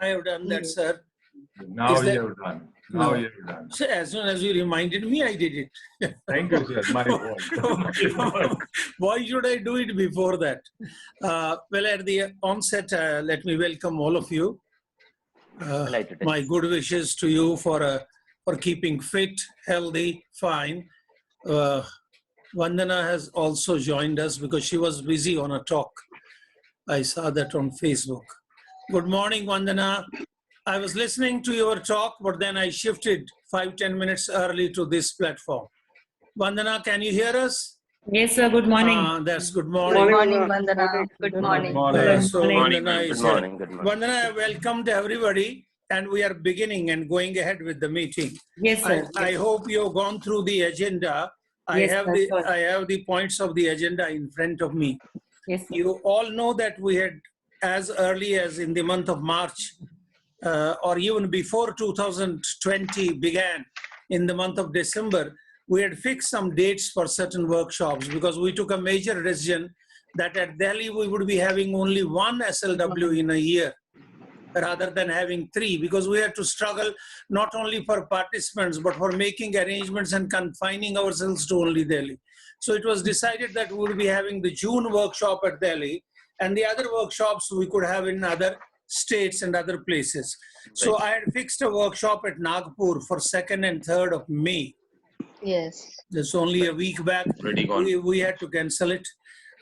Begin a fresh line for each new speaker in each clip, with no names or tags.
I have done that, sir.
Now you have done. Now you have done.
So as soon as you reminded me, I did it.
Thank you, sir. My fault.
Why should I do it before that? Well, at the onset, let me welcome all of you. My good wishes to you for keeping fit, healthy, fine. Vandana has also joined us because she was busy on a talk. I saw that on Facebook. Good morning, Vandana. I was listening to your talk, but then I shifted 5-10 minutes early to this platform. Vandana, can you hear us?
Yes, sir. Good morning.
That's good morning.
Good morning, Vandana. Good morning.
Vandana, I welcomed everybody, and we are beginning and going ahead with the meeting.
Yes, sir.
I hope you have gone through the agenda. I have the points of the agenda in front of me.
Yes, sir.
You all know that we had, as early as in the month of March, or even before 2020 began, in the month of December, we had fixed some dates for certain workshops because we took a major decision that at Delhi we would be having only one SLW in a year rather than having 3, because we had to struggle not only for participants but for making arrangements and confining ourselves to only Delhi. So it was decided that we would be having the June workshop at Delhi, and the other workshops we could have in other states and other places. So I had fixed a workshop at Nagpur for 2nd and 3rd of May.
Yes.
That's only a week back. We had to cancel it.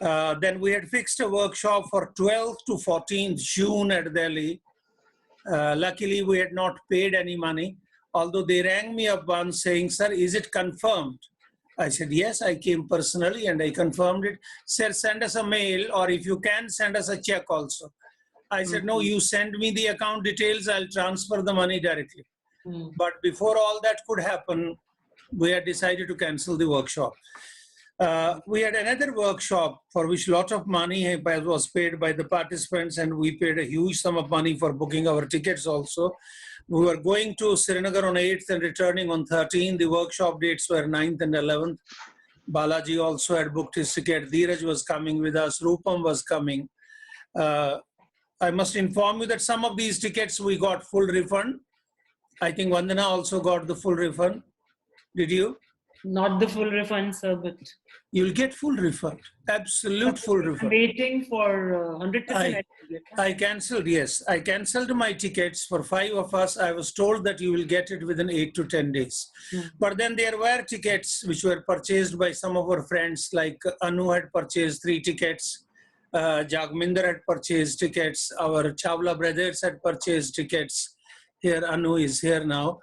Then we had fixed a workshop for 12th to 14th June at Delhi. Luckily, we had not paid any money, although they rang me up once saying, "Sir, is it confirmed?" I said, "Yes, I came personally and I confirmed it." Sir, send us a mail, or if you can, send us a check also. I said, "No, you send me the account details, I'll transfer the money directly." But before all that could happen, we had decided to cancel the workshop. We had another workshop for which a lot of money was paid by the participants, and we paid a huge sum of money for booking our tickets also. We were going to Srinagar on 8th and returning on 13th. The workshop dates were 9th and 11th. Balaji also had booked his ticket. Dheeraj was coming with us. Rupam was coming. I must inform you that some of these tickets we got full refund. I think Vandana also got the full refund. Did you?
Not the full refund, sir, but
You'll get full refund. Absolute full refund.
waiting for 100%.
I cancelled, yes. I cancelled my tickets for 5 of us. I was told that you will get it within 8 to 10 days. But then there were tickets which were purchased by some of our friends, like Anu had purchased 3 tickets. Jagminder had purchased tickets. Our Chawla brothers had purchased tickets. Here, Anu is here now.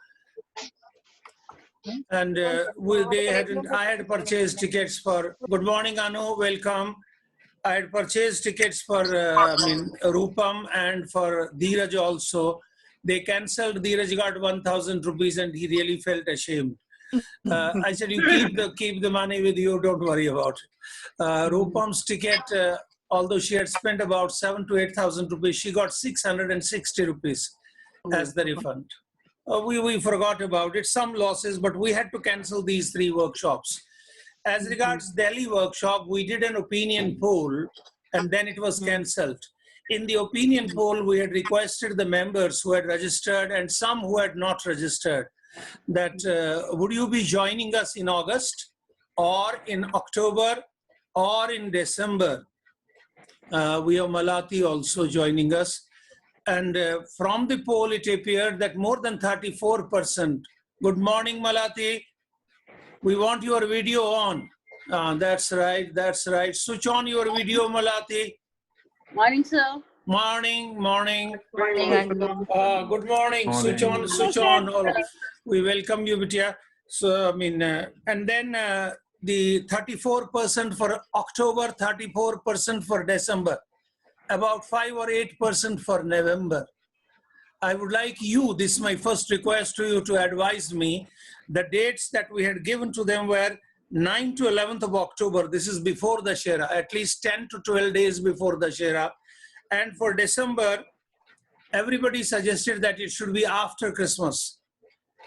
And I had purchased tickets for, good morning, Anu, welcome. I had purchased tickets for Rupam and for Dheeraj also. They cancelled. Dheeraj got 1,000 rupees and he really felt ashamed. I said, you keep the money with you, don't worry about it. Rupam's ticket, although she had spent about 7,000 to 8,000 rupees, she got 660 rupees as the refund. We forgot about it, some losses, but we had to cancel these 3 workshops. As regards Delhi workshop, we did an opinion poll and then it was cancelled. In the opinion poll, we had requested the members who had registered and some who had not registered that would you be joining us in August or in October or in December? We have Malati also joining us. And from the poll, it appeared that more than 34%. Good morning, Malati. We want your video on. That's right. That's right. Switch on your video, Malati.
Morning, sir.
Morning.
Morning.
Good morning. Switch on. We welcome you, Bitya. So, and then the 34% for October, 34% for December. About 5 or 8% for November. I would like you, this is my first request to you, to advise me. The dates that we had given to them were 9 to 11th of October. This is before the Shera, at least 10 to 12 days before the Shera. And for December, everybody suggested that it should be after Christmas.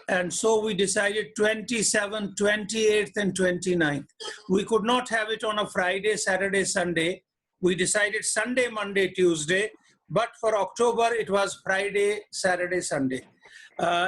And so we decided 27th, 28th, and 29th. We could not have it on a Friday, Saturday, Sunday. We decided Sunday, Monday, Tuesday. But for October, it was Friday, Saturday, Sunday.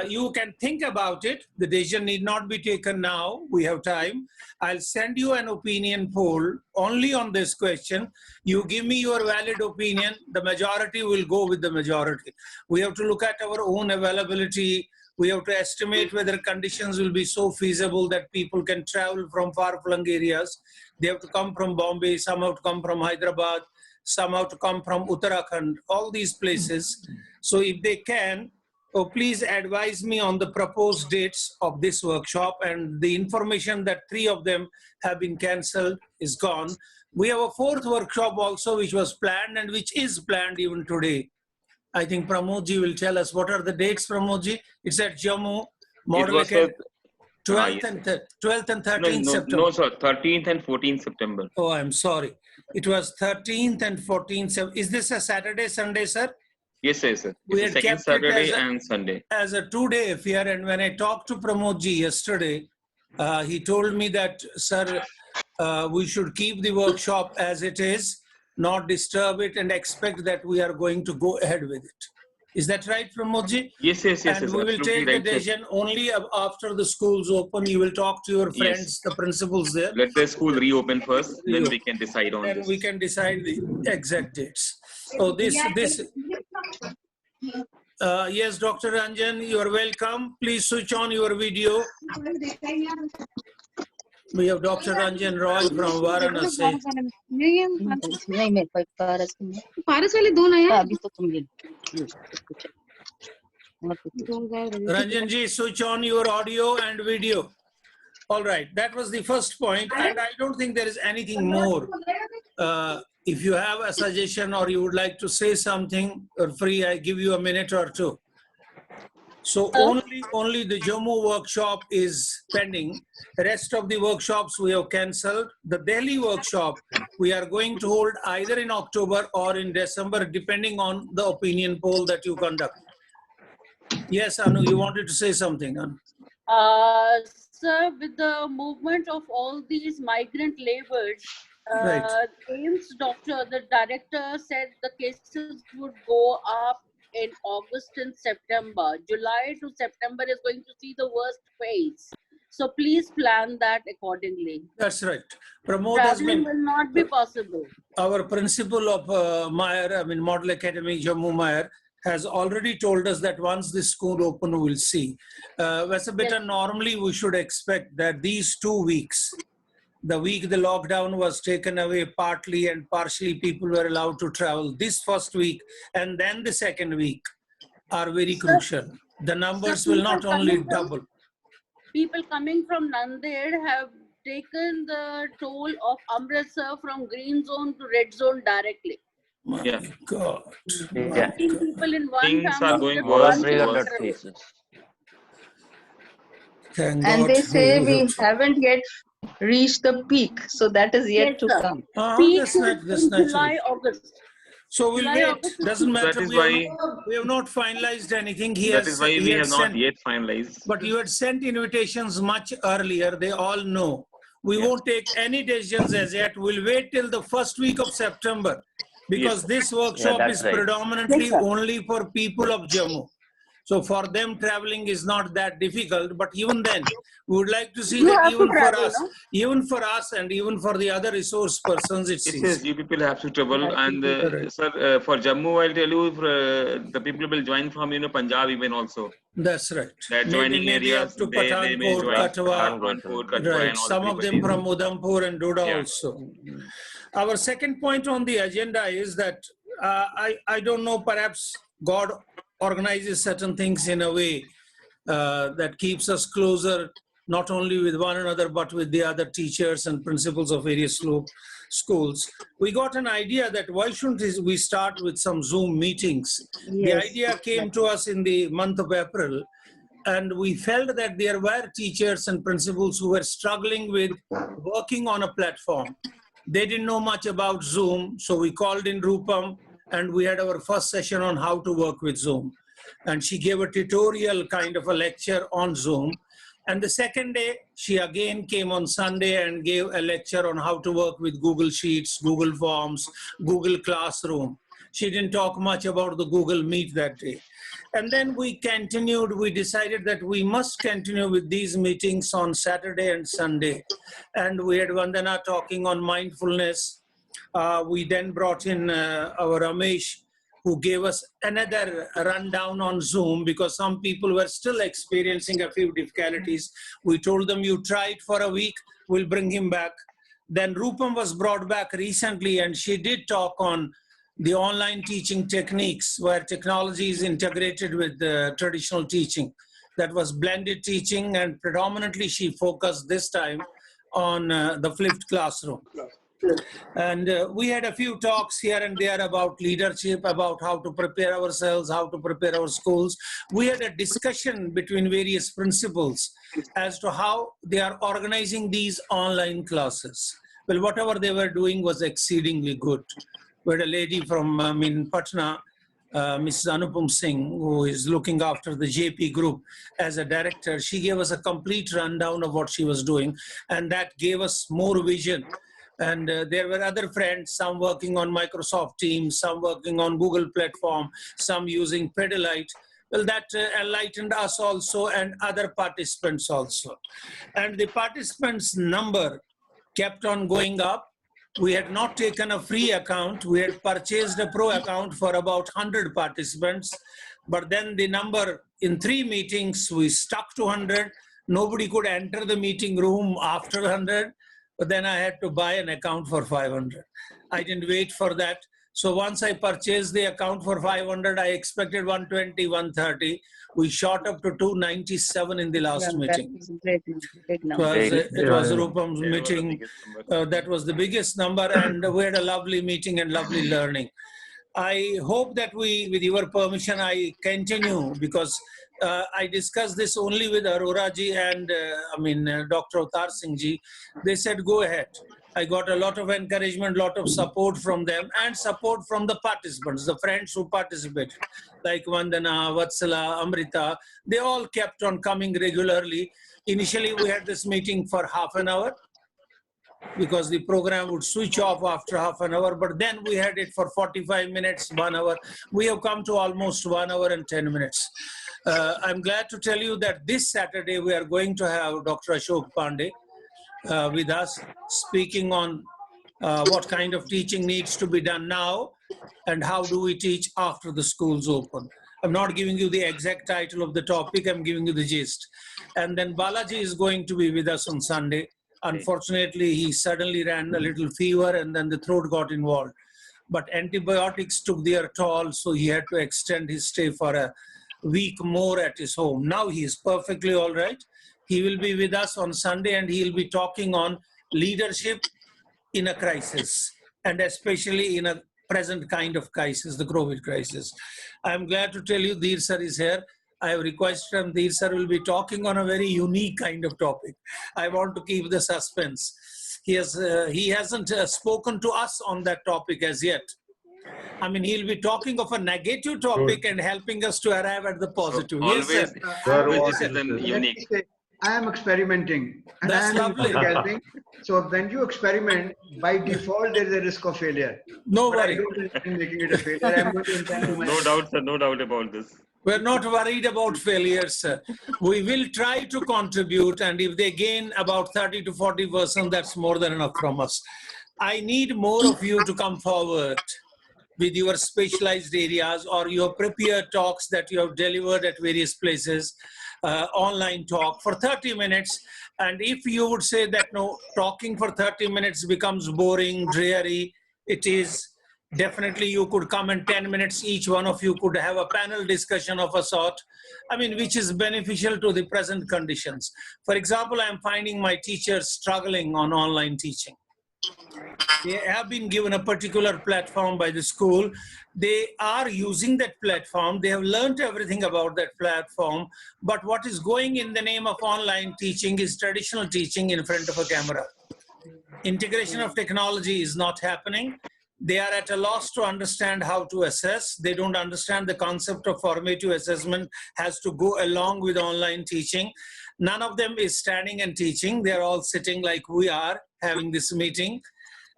You can think about it. The decision need not be taken now. We have time. I'll send you an opinion poll only on this question. You give me your valid opinion. The majority will go with the majority. We have to look at our own availability. We have to estimate whether conditions will be so feasible that people can travel from far-flung areas. They have to come from Bombay, some have to come from Hyderabad, some have to come from Uttarakhand, all these places. So if they can, please advise me on the proposed dates of this workshop, and the information that 3 of them have been cancelled is gone. We have a 4th workshop also which was planned and which is planned even today. I think Pramodji will tell us what are the dates, Pramodji. It's at Jammu, Model
was
Academy,
at
12th,
yes,
and
sir.
12th and 13th September.
No, sir. 13th and 14th September.
Oh, I'm sorry. It was 13th and 14th. Is this a Saturday, Sunday, sir?
Yes, sir. It's
We
the
had
second
kept it
Saturday and Sunday.
as a 2-day affair, and when I talked to Pramodji yesterday, he told me that, sir, we should keep the workshop as it is, not disturb it, and expect that we are going to go ahead with it. Is that right, Pramodji?
Yes.
And we will take the
right, sir.
decision only after the schools open. You will talk to your friends,
Yes.
the principals there.
Let the school reopen first, then we can decide on
Then
this.
we can decide the exact dates. So yes, Dr. Ranjan, you are welcome. Please switch on your video. We have Dr. Ranjan Roy from Varanasi.
नहीं मेरे पास पारस नहीं
पारस वाले 2 नया
अभी तो तुम ले
Ranjan ji, switch on your audio and video. All right, that was the first point, and I don't think there is anything more. If you have a suggestion or you would like to say something, you're free. I give you a minute or 2. So only the Jammu workshop is pending. The rest of the workshops we have cancelled. The Delhi workshop we are going to hold either in October or in December, depending on the opinion poll that you conduct. Yes, Anu, you wanted to say something, Anu?
Sir, with the movement of all these migrant laborers,
Right.
AIMS doctor, the director said the cases would go up in August and September. July to September is going to see the worst phase. So please plan that accordingly.
That's right. Pramod has
Traveling
been
will not be possible.
our principal of Model Academy, Jammu Mayer, has already told us that once the school open, we'll see. Vasabeta, normally we should expect that these 2 weeks, the week the lockdown was taken away partly and partially people were allowed to travel, this first week and then the second week are very crucial. The numbers will not only double.
People coming from Nanded have taken the toll of Amritsar from green zone to red zone directly.
My
Yeah.
God.
Yeah.
People in one
Things
family
are going
have
worse
one
and
kilometer
worse.
away.
Thank
And
God.
they say we haven't yet reached the peak, so that is yet
Yes,
to
sir.
come.
Peak
That's
is
not, that's
in
natural.
July, August.
So we'll
July,
wait.
August is
Doesn't
peak.
matter.
That is
We have not finalized anything.
That is why we have not yet finalized.
But you had sent invitations much earlier. They all know. We
Yeah.
won't take any decisions as yet. We'll wait till the first week of September because
Yes.
this workshop
that's
is
right.
predominantly
Yes, sir.
only for people of Jammu. So for them, traveling is not that difficult. But even then, we would like to see
You
that
have to travel, no?
even for us and even for the other resource persons, it's
It
easy.
says you people have to travel, and
Correct.
sir, for Jammu, I'll tell you, the people will join from Punjab even also.
That's right.
That
Maybe
joining
up
areas,
to
they may
Pathankot,
join
Katwa.
Pathankot, Katwa,
Right.
and all
Some of them
everybody.
from Udhampur and Doda
Yeah.
also. Our second point on the agenda is that I don't know, perhaps God organizes certain things in a way that keeps us closer, not only with one another, but with the other teachers and principals of various schools. We got an idea that why shouldn't we start with some Zoom meetings? The
Yes.
idea came to us in the month of April, and we felt that there were teachers and principals who were struggling with working on a platform. They didn't know much about Zoom, so we called in Rupam, and we had our first session on how to work with Zoom. And she gave a tutorial kind of a lecture on Zoom. And the second day, she again came on Sunday and gave a lecture on how to work with Google Sheets, Google Forms, Google Classroom. She didn't talk much about the Google Meet that day. And then we continued, we decided that we must continue with these meetings on Saturday and Sunday. And we had Vandana talking on mindfulness. We then brought in our Ramesh, who gave us another rundown on Zoom because some people were still experiencing a few difficulties. We told them, you try it for a week, we'll bring him back. Then Rupam was brought back recently, and she did talk on the online teaching techniques where technology is integrated with the traditional teaching. That was blended teaching, and predominantly she focused this time on the flipped classroom. And we had a few talks here and there about leadership, about how to prepare ourselves, how to prepare our schools. We had a discussion between various principals as to how they are organizing these online classes. Well, whatever they were doing was exceedingly good. We had a lady from Patna, Mrs. Anupam Singh, who is looking after the JP group as a director. She gave us a complete rundown of what she was doing, and that gave us more vision. And there were other friends, some working on Microsoft Teams, some working on Google platform, some using Pedalite. Well, that enlightened us also and other participants also. And the participants' number kept on going up. We had not taken a free account. We had purchased a pro account for about 100 participants. But then the number in 3 meetings, we stuck to 100. Nobody could enter the meeting room after 100. But then I had to buy an account for 500. I didn't wait for that. So once I purchased the account for 500, I expected 120, 130. We shot up to 297 in the last meeting.
Great number.
It was Rupam's meeting. That was the biggest number, and we had a lovely meeting and lovely learning. I hope that we, with your permission, I continue because I discussed this only with Arora ji and Dr. Avtar Singh ji. They said, go ahead. I got a lot of encouragement, lot of support from them and support from the participants, the friends who participated, like Vandana, Vatsala, Amrita. They all kept on coming regularly. Initially, we had this meeting for half an hour because the program would switch off after half an hour, but then we had it for 45 minutes, 1 hour. We have come to almost 1 hour and 10 minutes. I'm glad to tell you that this Saturday we are going to have Dr. Ashok Pandey with us speaking on what kind of teaching needs to be done now and how do we teach after the schools open. I'm not giving you the exact title of the topic, I'm giving you the gist. And then Balaji is going to be with us on Sunday. Unfortunately, he suddenly ran a little fever and then the throat got involved. But antibiotics took their toll, so he had to extend his stay for a week more at his home. Now he is perfectly all right. He will be with us on Sunday and he will be talking on leadership in a crisis, and especially in a present kind of crisis, the COVID crisis. I'm glad to tell you Dheer sir is here. I have requested him. Dheer sir will be talking on a very unique kind of topic. I want to keep the suspense. He hasn't spoken to us on that topic as yet. I mean, he'll be talking of a negative topic and helping us to arrive at the positive.
So
Yes, sir.
always this is an unique.
I am experimenting and
That's
I am
lovely.
helping. So when you experiment, by default, there is a risk of failure.
No
But I
worry.
don't intend making it a failure. I am going to intend to
No doubt, sir. No doubt about this.
We're not worried about failures, sir. We will try to contribute, and if they gain about 30 to 40%, that's more than enough from us. I need more of you to come forward with your specialized areas or your prepared talks that you have delivered at various places, online talk for 30 minutes. And if you would say that no, talking for 30 minutes becomes boring, dreary, it is. Definitely you could come in 10 minutes, each one of you could have a panel discussion of a sort, I mean, which is beneficial to the present conditions. For example, I'm finding my teachers struggling on online teaching. They have been given a particular platform by the school. They are using that platform. They have learned everything about that platform. But what is going in the name of online teaching is traditional teaching in front of a camera. Integration of technology is not happening. They are at a loss to understand how to assess. They don't understand the concept of formative assessment has to go along with online teaching. None of them is standing and teaching. They're all sitting like we are having this meeting.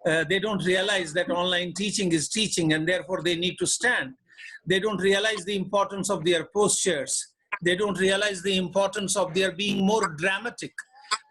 They don't realize that online teaching is teaching and therefore they need to stand. They don't realize the importance of their postures. They don't realize the importance of their being more dramatic,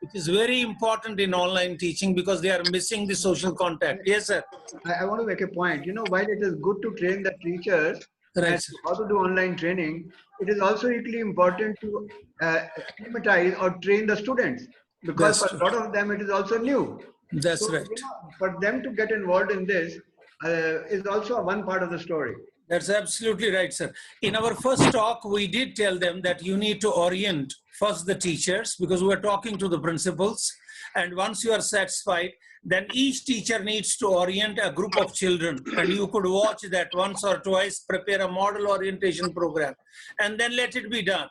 which is very important in online teaching because they are missing the social contact. Yes, sir.
I want to make a point. You know, while it is good to train the teachers
Right,
and
sir.
how to do online training, it is also equally important to acclimatize or train the students, because
That's
for a lot of them it is also new.
That's
So,
right.
you know, for them to get involved in this is also one part of the story.
That's absolutely right, sir. In our first talk, we did tell them that you need to orient first the teachers because we're talking to the principals. And once you are satisfied, then each teacher needs to orient a group of children. And you could watch that once or twice, prepare a model orientation program, and then let it be done.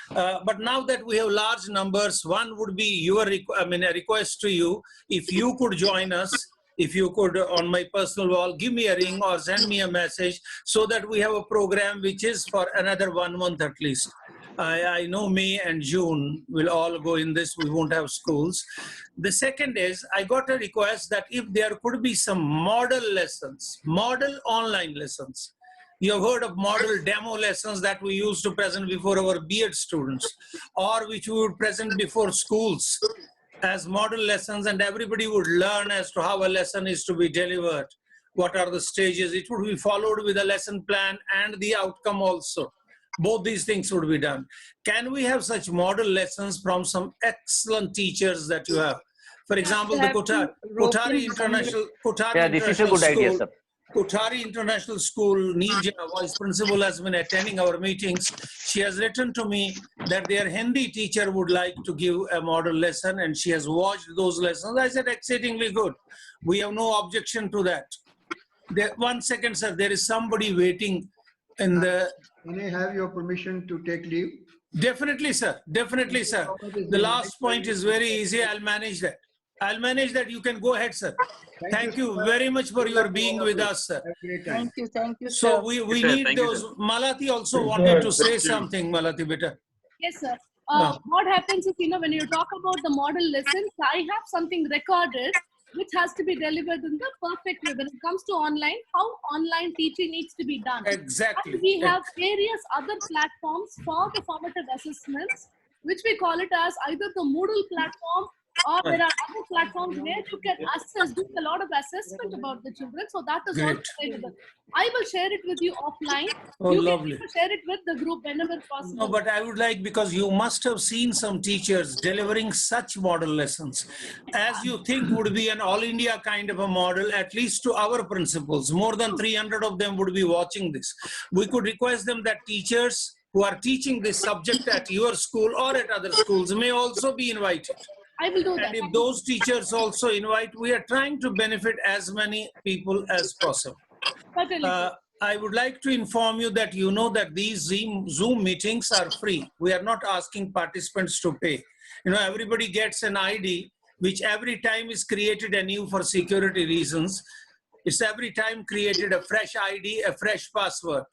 But now that we have large numbers, one would be your, a request to you, if you could join us, if you could on my personal wall, give me a ring or send me a message so that we have a program which is for another 1 month at least. I know May and June will all go in this, we won't have schools. The second is, I got a request that if there could be some model lessons, model online lessons. You have heard of model demo lessons that we used to present before our B.Ed students, or which we would present before schools as model lessons, and everybody would learn as to how a lesson is to be delivered. What are the stages? It would be followed with a lesson plan and the outcome also. Both these things would be done. Can we have such model lessons from some excellent teachers that you have? For example, the Kothari International
Yeah, this is a good idea, sir.
Kothari International School, Neerja, vice principal, has been attending our meetings. She has written to me that their Hindi teacher would like to give a model lesson, and she has watched those lessons. I said, exceedingly good. We have no objection to that. There, 1 second, sir. There is somebody waiting in the...
Can I have your permission to take leave?
Definitely, sir. Definitely, sir. The last point is very easy. I'll manage that. I'll manage that. You can go ahead, sir. Thank you very much for your being with us, sir.
Have a great time.
Thank you,
So
sir.
we
Yes, sir.
need
Thank you,
those.
sir.
Malati also wanted to say something. Malati, beta.
Yes, sir.
Ah.
What happens is, when you talk about the model lessons, I have something recorded which has to be delivered in the perfect way. When it comes to online, how online teaching needs to be done.
Exactly.
And we have various other platforms for the formative assessments, which we call it as either the Moodle platform, or there are other platforms where you can assess, do a lot of assessment about the children. So that is
Great.
also available. I will share it with you offline.
Oh,
you
lovely.
can share it with the group whenever possible.
No, but I would like, because you must have seen some teachers delivering such model lessons, as you think would be an all India kind of a model, at least to our principals. More than 300 of them would be watching this. We could request them that teachers who are teaching this subject at your school or at other schools may also be invited.
I will do that.
And if those teachers also invite, we are trying to benefit as many people as possible.
Certainly.
I would like to inform you that you know that these Zoom meetings are free. We are not asking participants to pay. Everybody gets an ID, which every time is created anew for security reasons. It's every time created a fresh ID, a fresh password.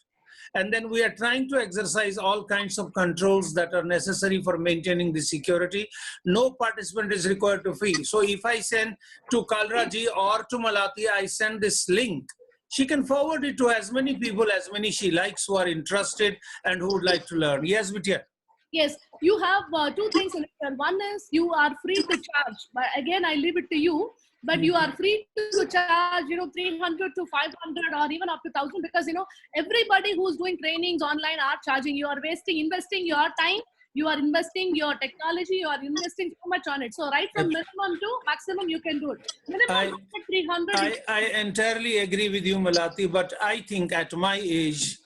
And then we are trying to exercise all kinds of controls that are necessary for maintaining the security. No participant is required to fee. So if I send to Kalraji or to Malati, I send this link. She can forward it to as many people, as many she likes, who are interested and who would like to learn. Yes, Vidya.
Yes, you have two things in it. One is you are free to charge, but again, I leave it to you. But you are free to charge, 300 to 500 or even up to 1,000, because, everybody who's doing trainings online are charging. You are investing your time, you are investing your technology, you are investing so much on it. So right from minimum to maximum, you can do it. Minimum 300.
I entirely agree with you, Malati, but I think at my age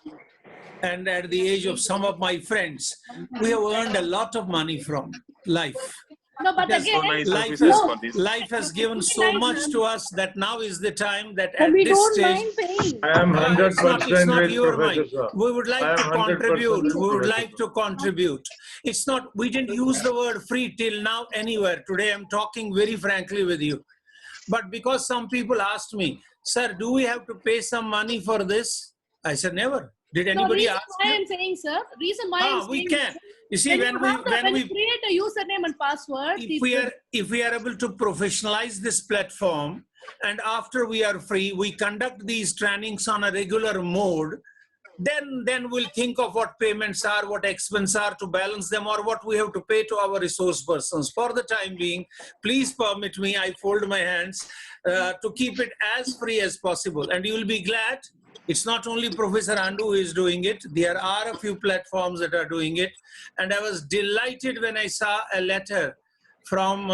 and at the age of some of my friends, we have earned a lot of money from life.
No, but
Yes,
again,
life has given so much to us that now is the time that at
we
this
don't
stage,
mind paying.
I am 100%
it's not
with
your
Professor
mind.
Shah.
We would
I
like to
am 100%
contribute.
with
We would
Professor
like to contribute. It's not, we didn't use the word free till now anywhere. Today I'm talking very frankly with you. But because some people asked me, sir, do we have to pay some money for this? I said, never. Did
No,
anybody
reason
ask
why
you?
I'm saying, sir, reason why I'm
We
saying,
can. You see,
when you create a username and password,
if we are able to professionalize this platform, and after we are free, we conduct these trainings on a regular mode, then we'll think of what payments are, what expenses are to balance them, or what we have to pay to our resource persons. For the time being, please permit me, I fold my hands, to keep it as free as possible. And you will be glad, it's not only Professor Andu who is doing it, there are a few platforms that are doing it. And I was delighted when I saw a letter from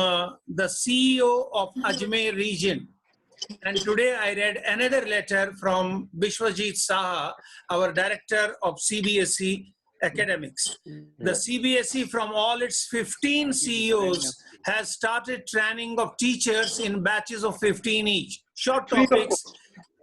the CEO of Ajmer region. And today I read another letter from Bishwajit Saha, our director of CBSE academics. The CBSE from all its 15 CEOs has started training of teachers in batches of 15 each. Short topics,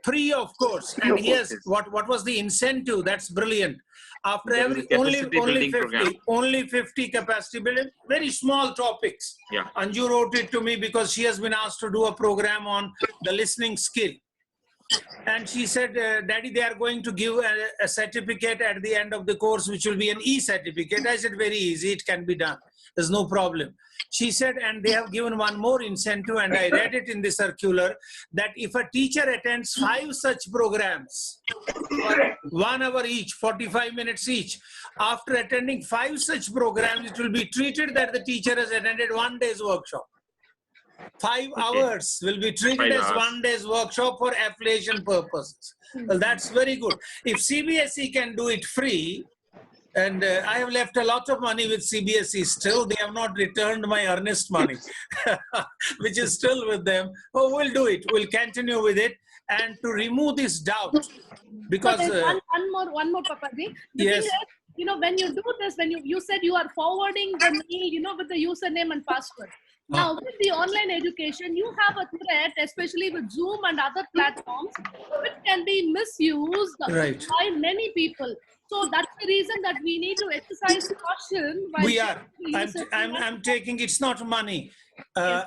free of course. And here's what was the incentive? That's brilliant. After
There is
every
a capacity building program.
only 50 capacity building, very small topics.
Yeah.
Anju wrote it to me because she has been asked to do a program on the listening skill. And she said, Daddy, they are going to give a certificate at the end of the course, which will be an e-certificate. I said, very easy, it can be done. There's no problem. She said, and they have given one more incentive, and I read it in the circular, that if a teacher attends 5 such programs, 1 hour each, 45 minutes each, after attending 5 such programs, it will be treated that the teacher has attended 1 day's workshop. 5 hours will be treated
5
as
hours.
1 day's workshop for affiliation purposes. Well, that's very good. If CBSE can do it free, and I have left a lot of money with CBSE still, they have not returned my earnest money, which is still with them. Oh, we'll do it. We'll continue with it. And to remove this doubt, because
so there's one more, Papaji. The
yes.
thing is, you know, when you do this, when you said you are forwarding the mail, you know, with the username and password. Now, with the online education, you have a threat, especially with Zoom and other platforms, which can be misused
Right.
by many people. So that's the reason that we need to exercise caution. While
We are. I'm taking, it's not money.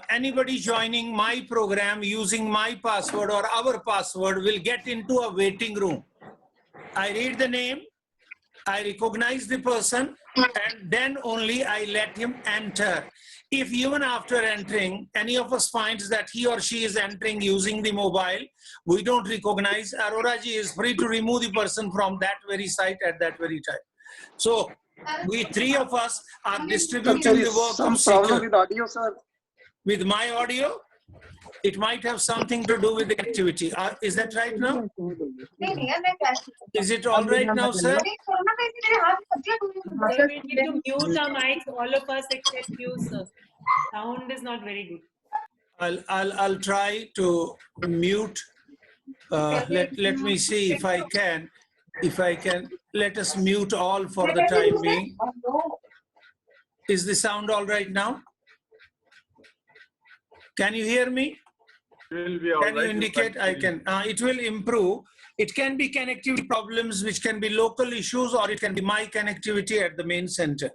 Anybody joining my program using my password or our password will get into a waiting room. I read the name, I recognize the person, and then only I let him enter. If even after entering, any of us finds that he or she is entering using the mobile, we don't recognize, Arora ji is free to remove the person from that very site at that very time. So we 3 of us are distributing the work
some
of security.
problem with audio, sir.
With my audio, it might have something to do with the activity. Is that right now? Is it all right now, sir?
Sir, we need to mute our mics, all of us except you, sir. Sound is not very good.
I'll try to mute. Let me see if I can. If I can, let us mute all for the time being. Is the sound all right now? Can you hear me?
Will be all
Can you
right.
indicate? I can. It will improve. It can be connectivity problems, which can be local issues, or it can be my connectivity at the main center.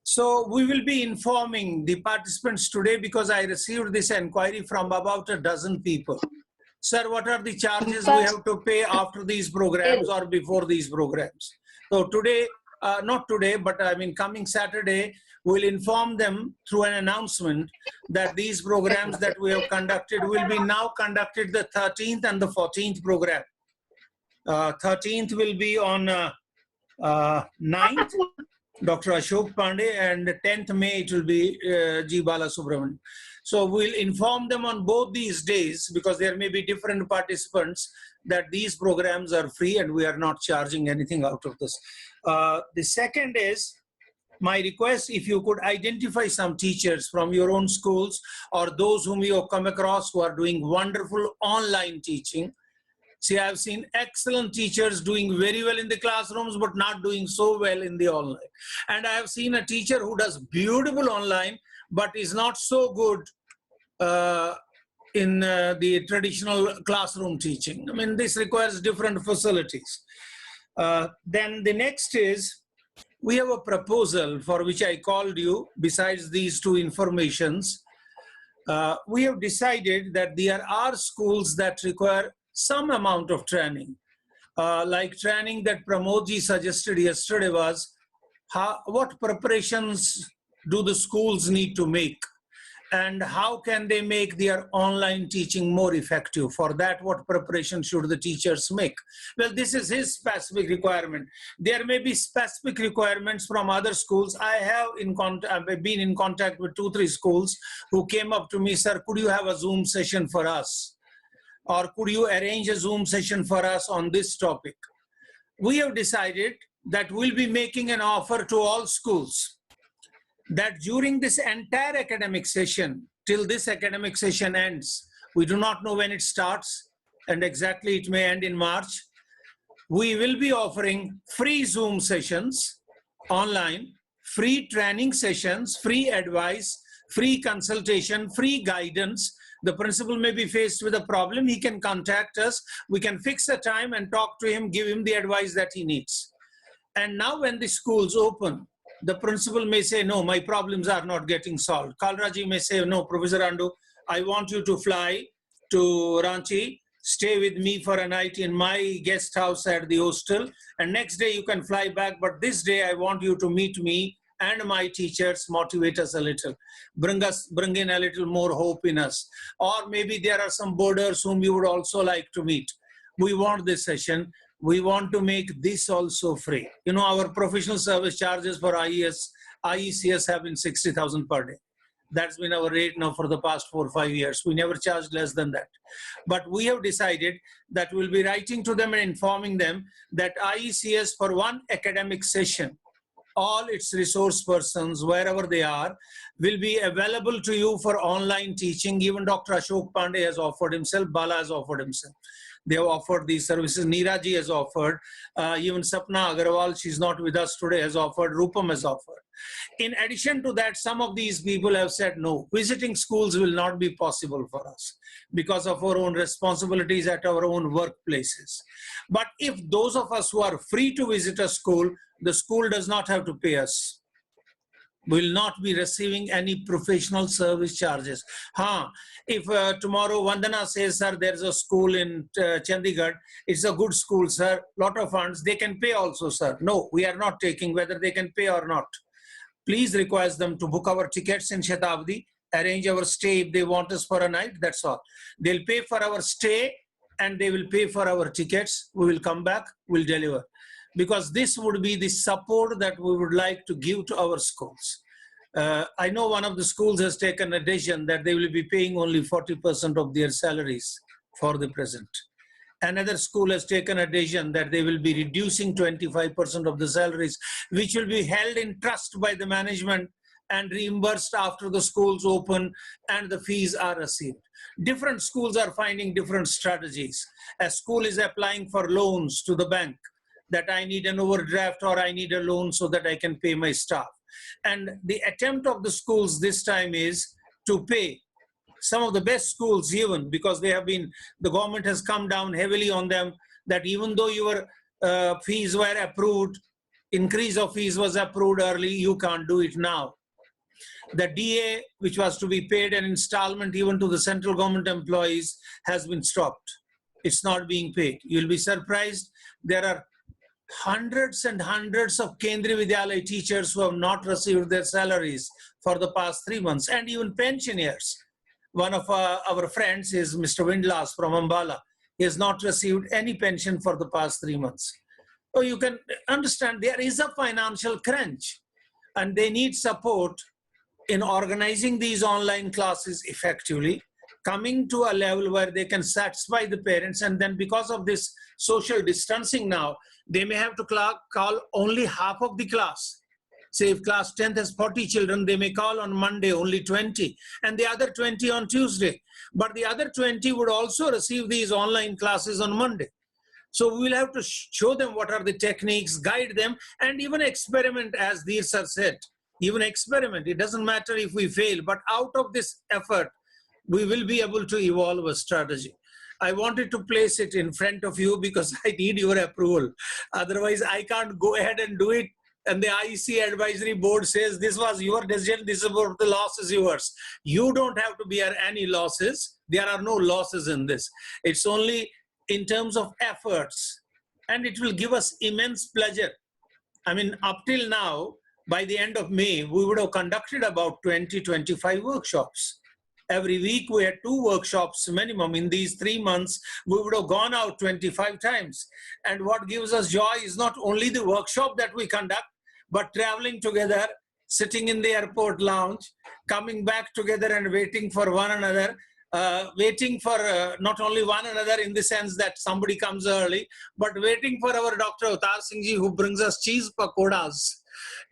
So we will be informing the participants today because I received this inquiry from about a dozen people. Sir, what are the charges we have to pay after these programs or before these programs? So today, not today, but I mean coming Saturday, we'll inform them through an announcement that these programs that we have conducted will be now conducted the 13th and the 14th program. 13th will be on 9th, Dr. Ashok Pandey, and 10th May it will be G. Bala Subramanian. So we'll inform them on both these days because there may be different participants that these programs are free and we are not charging anything out of this. The second is my request, if you could identify some teachers from your own schools or those whom you have come across who are doing wonderful online teaching. See, I've seen excellent teachers doing very well in the classrooms, but not doing so well in the online. And I have seen a teacher who does beautiful online, but is not so good in the traditional classroom teaching. I mean, this requires different facilities. Then the next is, we have a proposal for which I called you, besides these 2 informations. We have decided that there are schools that require some amount of training. Like training that Pramodji suggested yesterday was, what preparations do the schools need to make? And how can they make their online teaching more effective? For that, what preparation should the teachers make? Well, this is his specific requirement. There may be specific requirements from other schools. I've been in contact with 2-3 schools who came up to me, sir, could you have a Zoom session for us? Or could you arrange a Zoom session for us on this topic? We have decided that we'll be making an offer to all schools that during this entire academic session, till this academic session ends, we do not know when it starts, and exactly it may end in March, we will be offering free Zoom sessions online, free training sessions, free advice, free consultation, free guidance. The principal may be faced with a problem, he can contact us, we can fix a time and talk to him, give him the advice that he needs. And now when the schools open, the principal may say, no, my problems are not getting solved. Kalraji may say, no, Professor Andu, I want you to fly to Ranchi, stay with me for a night in my guest house at the hostel, and next day you can fly back, but this day I want you to meet me and my teachers, motivate us a little, bring in a little more hope in us. Or maybe there are some boarders whom you would also like to meet. We want this session. We want to make this also free. You know, our professional service charges for IECS have been 60,000 per day. That's been our rate now for the past 4 or 5 years. We never charged less than that. But we have decided that we'll be writing to them and informing them that IECS for one academic session, all its resource persons, wherever they are, will be available to you for online teaching. Even Dr. Ashok Pandey has offered himself, Bala has offered himself. They have offered these services. Neeraji has offered. Even Sapna Agarwal, she's not with us today, has offered. Rupam has offered. In addition to that, some of these people have said, no, visiting schools will not be possible for us because of our own responsibilities at our own workplaces. But if those of us who are free to visit a school, the school does not have to pay us. Will not be receiving any professional service charges. If tomorrow Vandana says, sir, there's a school in Chandigarh, it's a good school, sir, lot of funds, they can pay also, sir. No, we are not taking whether they can pay or not. Please request them to book our tickets in Shatabdi, arrange our stay if they want us for a night, that's all. They'll pay for our stay and they will pay for our tickets. We will come back, we'll deliver. Because this would be the support that we would like to give to our schools. I know one of the schools has taken a decision that they will be paying only 40% of their salaries for the present. Another school has taken a decision that they will be reducing 25% of the salaries, which will be held in trust by the management and reimbursed after the schools open and the fees are received. Different schools are finding different strategies. A school is applying for loans to the bank, that I need an overdraft or I need a loan so that I can pay my staff. And the attempt of the schools this time is to pay. Some of the best schools even, because they have been, the government has come down heavily on them, that even though your fees were approved, increase of fees was approved early, you can't do it now. The DA, which was to be paid an installment even to the central government employees, has been stopped. It's not being paid. You'll be surprised. There are hundreds and hundreds of Kendriya Vidyalaya teachers who have not received their salaries for the past 3 months, and even pensioners. One of our friends is Mr. Windlas from Ambala. He has not received any pension for the past 3 months. So you can understand there is a financial crunch and they need support in organizing these online classes effectively, coming to a level where they can satisfy the parents. And then because of this social distancing now, they may have to call only half of the class. Say if class 10th has 40 children, they may call on Monday only 20 and the other 20 on Tuesday. But the other 20 would also receive these online classes on Monday. So we will have to show them what are the techniques, guide them, and even experiment, as Dheer sir said. Even experiment. It doesn't matter if we fail, but out of this effort, we will be able to evolve a strategy. I wanted to place it in front of you because I need your approval. Otherwise, I can't go ahead and do it. And the IEC advisory board says, this was your decision, this is about the loss is yours. You don't have to bear any losses. There are no losses in this. It's only in terms of efforts. and it will give us immense pleasure. I mean, up till now, by the end of May, we would have conducted about 20-25 workshops. Every week we had 2 workshops minimum. In these 3 months, we would have gone out 25 times. And what gives us joy is not only the workshop that we conduct, but traveling together, sitting in the airport lounge, coming back together and waiting for one another, waiting for not only one another in the sense that somebody comes early, but waiting for our Dr. Avtar Singh ji, who brings us cheese pakoras,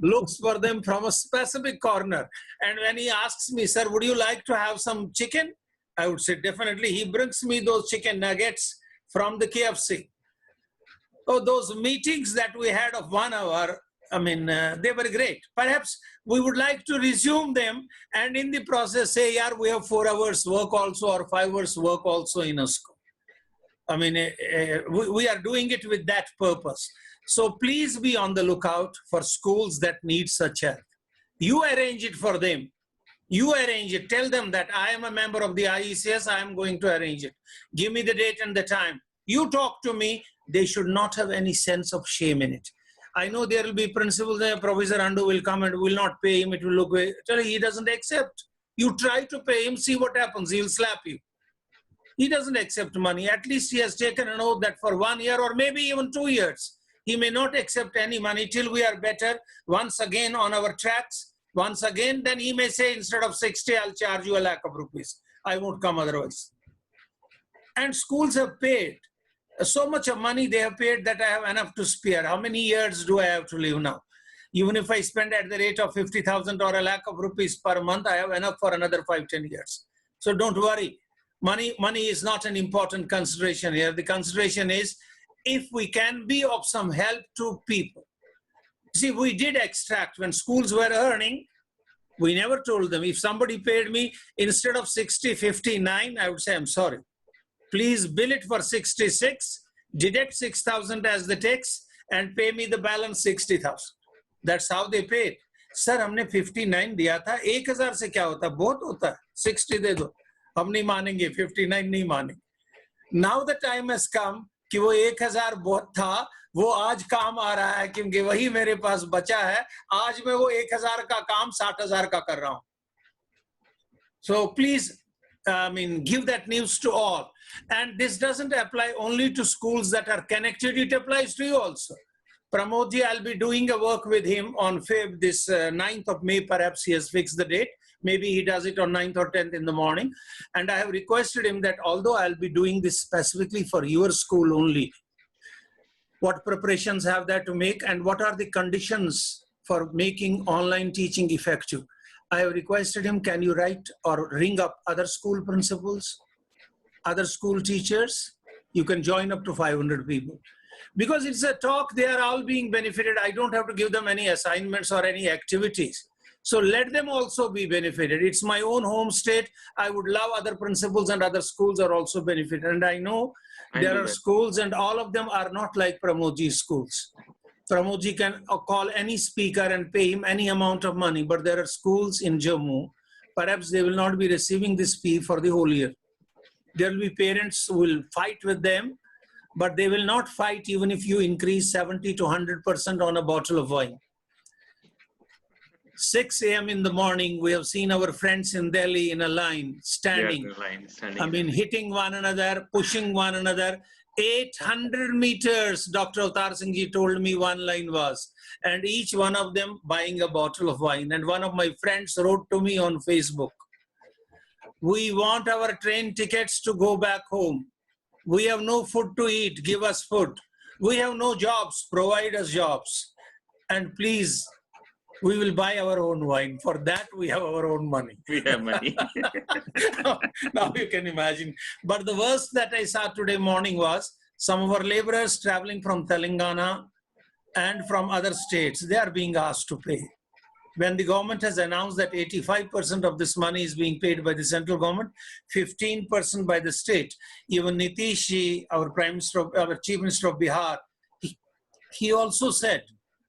looks for them from a specific corner. And when he asks me, sir, would you like to have some chicken? I would say, definitely. He brings me those chicken nuggets from the KFC. So those meetings that we had of 1 hour, I mean, they were great. Perhaps we would like to resume them and in the process say, yeah, we have 4 hours work also or 5 hours work also in a school. I mean, we are doing it with that purpose. So please be on the lookout for schools that need such help. You arrange it for them. You arrange it. Tell them that I am a member of the IECS. I am going to arrange it. Give me the date and the time. You talk to me. They should not have any sense of shame in it. I know there will be principals there. Professor Andu will come and will not pay him. It will look way. He doesn't accept. You try to pay him, see what happens. He will slap you. He doesn't accept money. At least he has taken an oath that for 1 year or maybe even 2 years, he may not accept any money till we are better once again on our tracks. Once again, then he may say, instead of 60, I'll charge you ₹1 lakh. I won't come otherwise. And schools have paid so much of money they have paid that I have enough to spare. How many years do I have to live now? Even if I spend at the rate of 50,000 or ₹1 lakh per month, I have enough for another 5-10 years. So don't worry. Money is not an important consideration here. The consideration is if we can be of some help to people. See, we did extract when schools were earning. We never told them if somebody paid me instead of 60, 59, I would say, I'm sorry. Please bill it for 66, deduct 6,000 as the tax and pay me the balance 60,000. That's how they paid. Sir, हमने 59 दिया था, 1,000 से क्या होता? बहुत होता है. 60 दे दो. हम नहीं मानेंगे, 59 नहीं मानेंगे. Now the time has come कि वो 1,000 बहुत था, वो आज काम आ रहा है क्योंकि वही मेरे पास बचा है. आज मैं वो 1,000 का काम 60,000 का कर रहा हूँ. So please, give that news to all. And this doesn't apply only to schools that are connected. It applies to you also. Pramodji, I'll be doing a work with him on this 9th of May. Perhaps he has fixed the date. Maybe he does it on 9th or 10th in the morning. And I have requested him that although I'll be doing this specifically for your school only, what preparations have that to make and what are the conditions for making online teaching effective? I have requested him, can you write or ring up other school principals, other school teachers? You can join up to 500 people. Because it's a talk, they are all being benefited. I don't have to give them any assignments or any activities. So let them also be benefited. It's my own home state. I would love other principals and other schools are also benefited. And I know there are schools and all of them are not like Pramodji's schools. Pramodji can call any speaker and pay him any amount of money, but there are schools in Jammu, perhaps they will not be receiving this fee for the whole year. There will be parents who will fight with them, but they will not fight even if you increase 70 to 100% on a bottle of wine. 6 a.m. in the morning, we have seen our friends in Delhi in a line, standing. Hitting one another, pushing one another. 800 meters, Dr. Avtar Singh ji told me one line was, and each one of them buying a bottle of wine. And one of my friends wrote to me on Facebook, we want our train tickets to go back home. We have no food to eat, give us food. We have no jobs, provide us jobs. And please, we will buy our own wine. For that, we have our own money.
We have money.
Now you can imagine. But the worst that I saw today morning was some of our laborers traveling from Telangana and from other states, they are being asked to pay. When the government has announced that 85% of this money is being paid by the central government, 15% by the state. Even Nitish, our Prime Minister, our Chief Minister of Bihar, he also said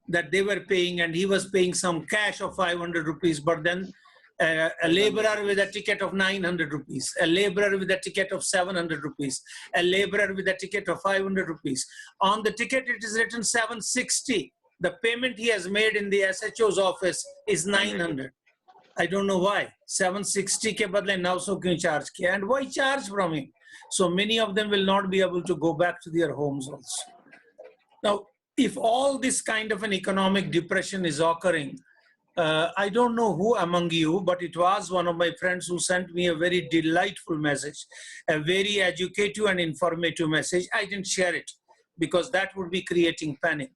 that they were paying and he was paying some cash of 500 rupees, but then a laborer with a ticket of 900 rupees, a laborer with a ticket of 700 rupees, a laborer with a ticket of 500 rupees. On the ticket, it is written 760. The payment he has made in the SHO's office is 900. I don't know why. 760 ke badle 900 kyun charge kiya, and why charge from him? So many of them will not be able to go back to their homes also. Now, if all this kind of an economic depression is occurring, I don't know who among you, but it was one of my friends who sent me a very delightful message, a very educative and informative message. I didn't share it because that would be creating panic.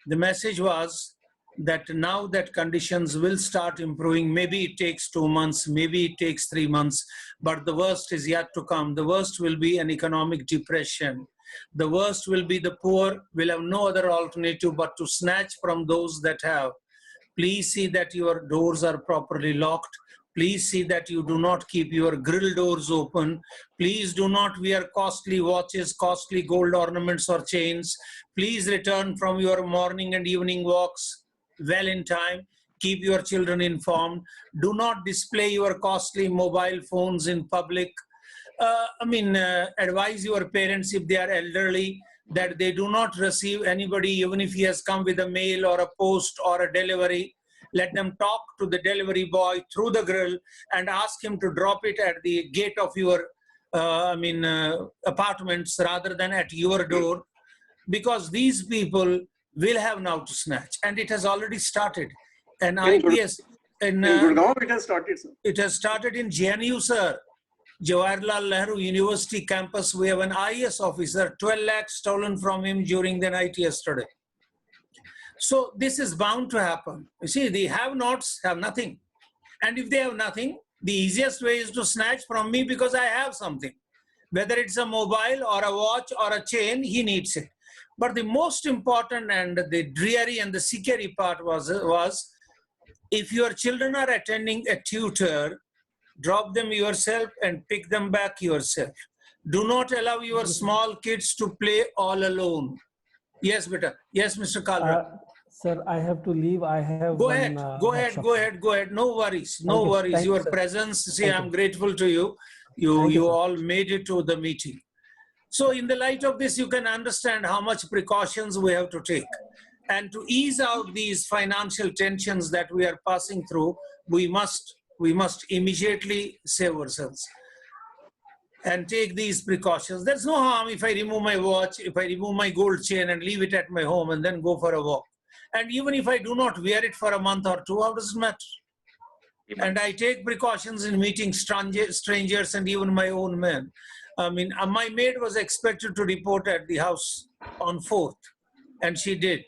The message was that now that conditions will start improving, maybe it takes 2 months, maybe it takes 3 months, but the worst is yet to come. The worst will be an economic depression. The worst will be the poor will have no other alternative but to snatch from those that have. Please see that your doors are properly locked. Please see that you do not keep your grill doors open. Please do not wear costly watches, costly gold ornaments or chains. Please return from your morning and evening walks well in time. Keep your children informed. Do not display your costly mobile phones in public. Advise your parents if they are elderly that they do not receive anybody, even if he has come with a mail or a post or a delivery. Let them talk to the delivery boy through the grill and ask him to drop it at the gate of your apartments rather than at your door, because these people will have now to snatch, and it has already started. And IPS in
Gurgaon, it has started, sir.
It has started in JNU, sir. Jawaharlal Nehru University campus. We have an IES officer, 12 lakhs stolen from him during the night yesterday. So this is bound to happen. You see, the have-nots have nothing. And if they have nothing, the easiest way is to snatch from me because I have something. Whether it's a mobile or a watch or a chain, he needs it. But the most important and the dreary and the scary part was if your children are attending a tutor, drop them yourself and pick them back yourself. Do not allow your small kids to play all alone. Yes, beta. Yes, Mr. Kalra.
Sir, I have to leave. I have
Go ahead. Go ahead. No worries. No worries. Your presence, see, I'm grateful to you. You all made it to the meeting. So in the light of this, you can understand how much precautions we have to take. And to ease out these financial tensions that we are passing through, we must immediately save ourselves and take these precautions. There's no harm if I remove my watch, if I remove my gold chain and leave it at my home and then go for a walk. And even if I do not wear it for a month or two, how does it matter? And I take precautions in meeting strangers and even my own men. My maid was expected to report at the house on 4th, and she did,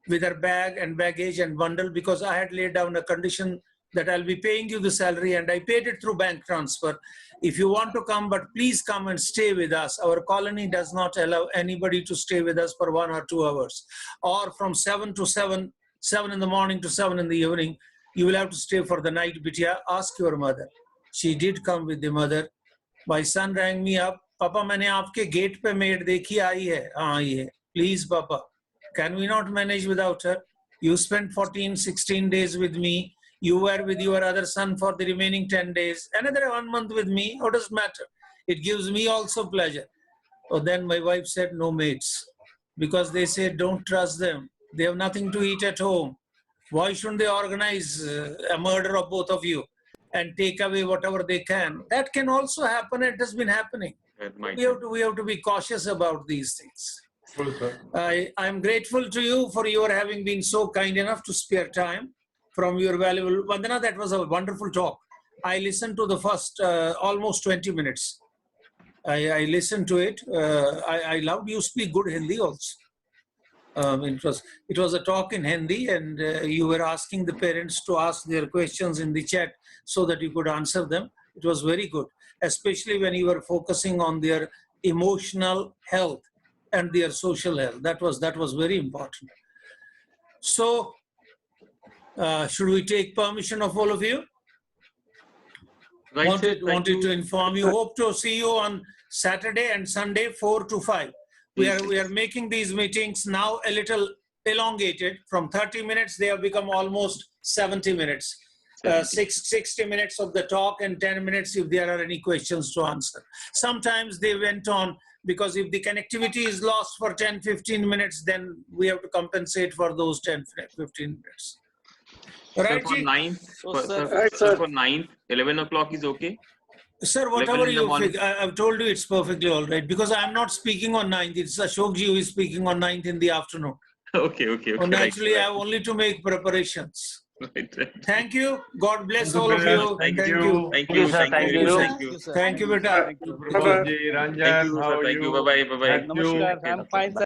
with her bag and baggage and bundle, because I had laid down a condition that I'll be paying you the salary, and I paid it through bank transfer. If you want to come, but please come and stay with us. Our colony does not allow anybody to stay with us for 1 or 2 hours, or from 7 in the morning to 7 in the evening. You will have to stay for the night, Bitya. Ask your mother. She did come with the mother. My son rang me up. Papa, मैंने आपके gate पे maid देखी, आई है. हाँ, आई है. Please, Papa, can we not manage without her? You spent 14, 16 days with me. You were with your other son for the remaining 10 days. Another 1 month with me. What does it matter? It gives me also pleasure. Oh, then my wife said, no maids. Because they said, don't trust them. They have nothing to eat at home. Why shouldn't they organize a murder of both of you and take away whatever they can? That can also happen. It has been happening. We have to be cautious about these things. I'm grateful to you for your having been so kind enough to spare time from your valuable. Vandana, that was a wonderful talk. I listened to the first almost 20 minutes. I listened to it. I loved you speak good Hindi also. It was a talk in Hindi, and you were asking the parents to ask their questions in the chat so that you could answer them. It was very good, especially when you were focusing on their emotional health and their social health. That was very important. So, should we take permission of all of you? Wanted to inform you. Hope to see you on Saturday and Sunday, 4 to 5. We are making these meetings now a little elongated. From 30 minutes, they have become almost 70 minutes. 60 minutes of the talk and 10 minutes if there are any questions to answer. Sometimes they went on because if the connectivity is lost for 10-15 minutes, then we have to compensate for those 10-15 minutes.
Sir,
Right,
for
Ji?
9th,
Right,
sir,
sir.
for 9th, 11 o'clock is okay?
Sir,
11
whatever
in the
you
morning.
think, I've told you it's perfectly all right because I'm not speaking on 9th. It's Ashokji who is speaking on 9th in the afternoon.
Okay.
So naturally, I
Right.
have only to make preparations.
Right.
Thank you. God bless
Thank
all
you,
of
sir.
you.
Thank
Thank
you.
you.
Thank
Thank you,
you.
sir.
Thank
Thank
you.
you.
Thank you.
Thank you, beta.
Prabhuji, Ranjan,
Thank you.
how are
Thank you.
you?
Bye-bye. Bye-bye.
Matthew.
I'm fine, sir.